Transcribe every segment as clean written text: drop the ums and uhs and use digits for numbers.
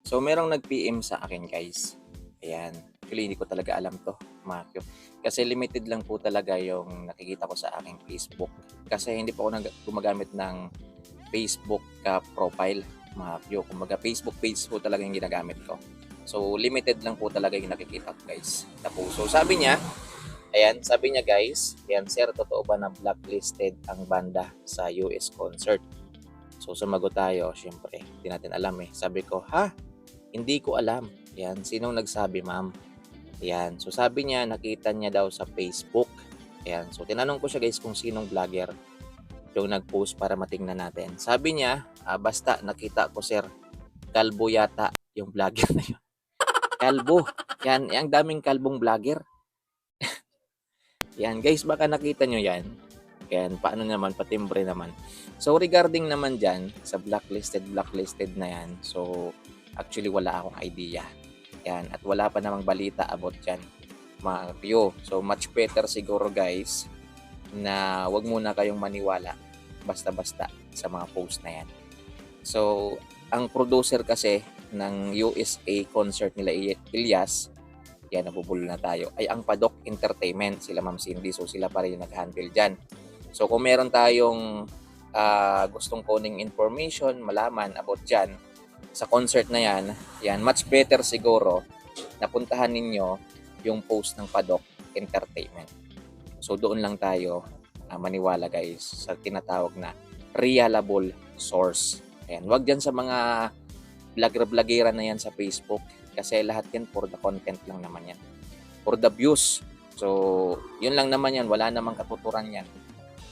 So, merong nag-PM sa akin guys. Ayan. Actually, hindi ko talaga alam to, mga Q. Kasi limited lang po talaga yung nakikita ko sa aking Facebook. Kasi hindi po ako gumagamit ng Facebook profile, mga Q. Kumbaga, Facebook page po talaga yung ginagamit ko. So, limited lang po talaga yung nakikita ko guys. Tapos, so sabi niya, ayan, sabi niya guys, ayan sir, totoo ba na blacklisted ang banda sa US concert? So, sumagot tayo, syempre, hindi natin alam eh. Sabi ko, ha? Hindi ko alam. Yan, sinong nagsabi, ma'am? Yan, so sabi niya, nakita niya daw sa Facebook. Yan, so tinanong ko siya guys kung sinong vlogger yung nag-post para matingnan natin. Sabi niya, basta nakita ko sir, kalbo yata yung vlogger na yun. Kalbo. Yan, ang daming kalbong vlogger. Yan, guys, baka nakita nyo yan. Yan, paano naman, patimbre naman. So, regarding naman dyan, sa blacklisted na yan, so, actually, wala akong idea. Yan, at wala pa namang balita about dyan, mga Pio. So, much better siguro, guys, na wag muna kayong maniwala basta-basta sa mga post na yan. So, ang producer kasi ng USA concert nila Ilyas, yan, nabubulol na tayo, ay ang Padok Entertainment, sila Ma'am Cindy. So, sila pa rin yung nag-handle dyan. So, kung meron tayong gustong kuning information, malaman about dyan, sa concert na yan, much better siguro napuntahan ninyo yung post ng Padok Entertainment. So, doon lang tayo maniwala guys sa tinatawag na reliable source. Ayan, wag dyan sa mga vlogger-vloggera na yan sa Facebook. Kasi lahat yan for the content lang naman yan. For the views. So, yun lang naman yan. Wala namang katuturan yan.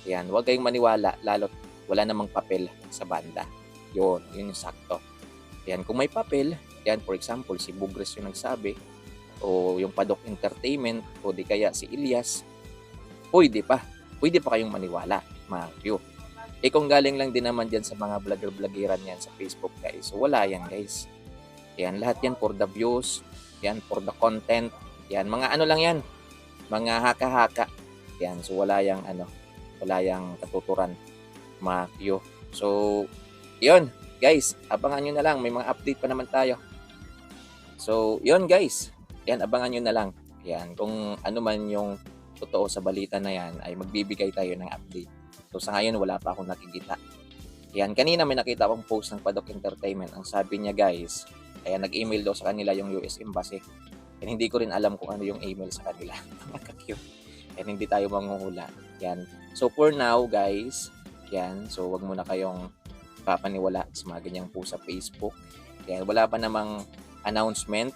Yan, huwag kayong maniwala. Lalo't wala namang papel sa banda. Yun yung sakto. Yan, kung may papel, yan, for example, si Bugres yung nagsabi, o yung Padok Entertainment, o di kaya si Ilyas, pwede pa kayong maniwala, mga view. Eh kung galing lang din naman dyan sa mga vlogger-vloggeran yan sa Facebook guys, so wala yan guys. Yan, lahat yan for the views, yan for the content, yan, mga ano lang yan, mga haka-haka. Yan, so wala yang katuturan, mga view. So, yun, guys, abangan nyo na lang, may mga update pa naman tayo. So, yun guys, yan, abangan nyo na lang. Yan, kung ano man yung totoo sa balita na yan, ay magbibigay tayo ng update. So, sa ngayon, wala pa akong nakikita. Yan, kanina may nakita akong post ng Padok Entertainment. Ang sabi niya guys, kaya nag-email daw sa kanila yung US Embassy. And hindi ko rin alam kung ano yung email sa kanila. Nakaka-cute. And hindi tayo manghuhula. Yan. So, for now, guys, yan. So, wag muna kayong papaniwala sa mga ganyang post sa Facebook. Yan. Wala pa namang announcement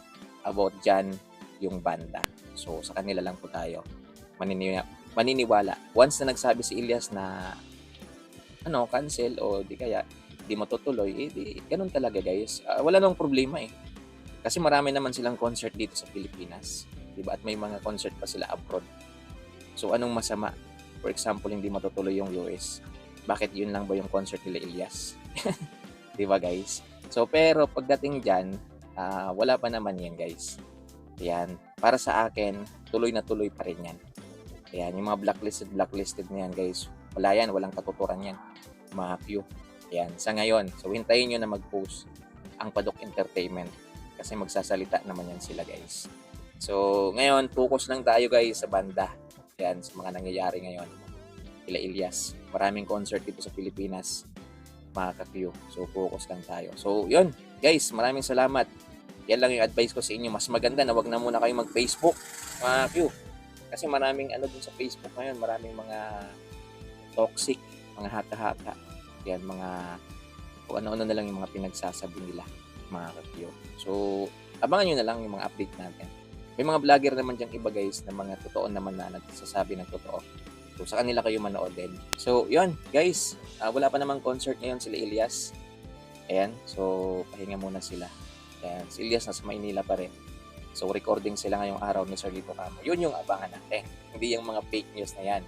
about dyan yung banda. So, sa kanila lang po tayo maniniwala. Once na nagsabi si Ilyas na cancel o di kaya di matutuloy, di ganun talaga guys. Wala nang problema eh. Kasi marami naman silang concert dito sa Pilipinas. Diba? At may mga concert pa sila abroad. So anong masama? For example, hindi matutuloy yung US. Bakit yun lang ba yung concert nila Ilyas? Diba guys? So pero pagdating dyan, wala pa naman yan guys. Yan. Para sa akin, tuloy na tuloy pa rin yan. Yan. Yung mga blacklisted na yan guys. Wala yan. Walang katuturan yan. Mga few. Yan. Sa ngayon. So hintayin nyo na mag-post ang Padok Entertainment. Kasi magsasalita naman yan sila guys. So ngayon, focus lang tayo guys sa banda. Yan. Sa mga nangyayari ngayon. Ila Ilyas. Maraming concert dito sa Pilipinas. Mga ka-few. So focus lang tayo. So yun. Guys, maraming salamat. Yan lang yung advice ko sa inyo. Mas maganda na wag na muna kayo mag-Facebook. Mga few. Kasi maraming dun sa Facebook ngayon. Maraming mga toxic. Mga haka-haka. Yan, mga kung ano-ano na lang yung mga pinagsasabi nila. Mga ka-few. So, abangan nyo na lang yung mga update natin. May mga vlogger naman dyan iba guys na mga totoo naman na nagsasabi ng totoo. So, sa kanila kayo manood din. So, yun, guys. Wala pa namang concert ngayon sila Ilyas. Ayan. So, pahinga muna sila. Ayan. Si Ilyas nasa Maynila pa rin. So, recording sila ngayong araw ni Sir Lito Camo. Yun yung abangan natin. Hindi yung mga fake news na yan.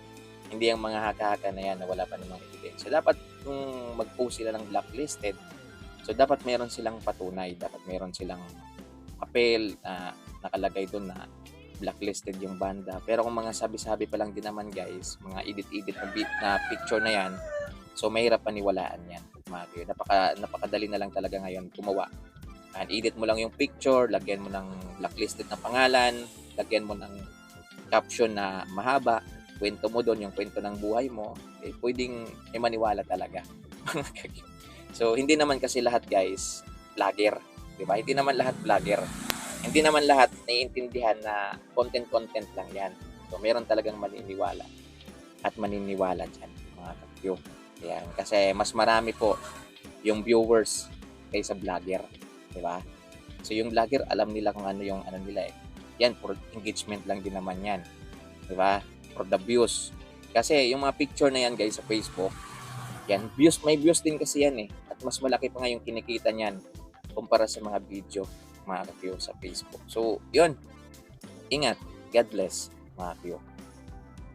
Hindi yung mga haka-haka na yan na wala pa namang evidence. So, dapat kung mag-post sila ng blacklisted, so, dapat meron silang patunay. Dapat meron silang papel na nakalagay doon na blacklisted yung banda. Pero kung mga sabi-sabi pa lang din naman guys, mga edit-edit na picture na yan, so mahirap paniwalaan yan. Napakadali na lang talaga ngayon gumawa And edit mo lang yung picture, lagyan mo ng blacklisted na pangalan, lagyan mo ng caption na mahaba, kwento mo doon yung kwento ng buhay mo, pwedeng maniwala talaga. So, hindi naman kasi lahat guys, vlogger. Diba? Hindi naman lahat vlogger. Hindi naman lahat naiintindihan na content lang yan. So, meron talagang maniniwala at maniniwala dyan, mga kapyo. Ayan. Kasi mas marami po yung viewers kaysa vlogger. Diba? So, yung vlogger, alam nila kung ano yung ano nila eh. Yan, for engagement lang din naman yan. Diba? For the views. Kasi yung mga picture na yan guys sa Facebook, yan, views, may views din kasi yan eh. At mas malaki pa nga yung kinikita niyan kumpara sa mga video, mga kapyo sa Facebook. So, yun. Ingat. God bless, mga kapyo.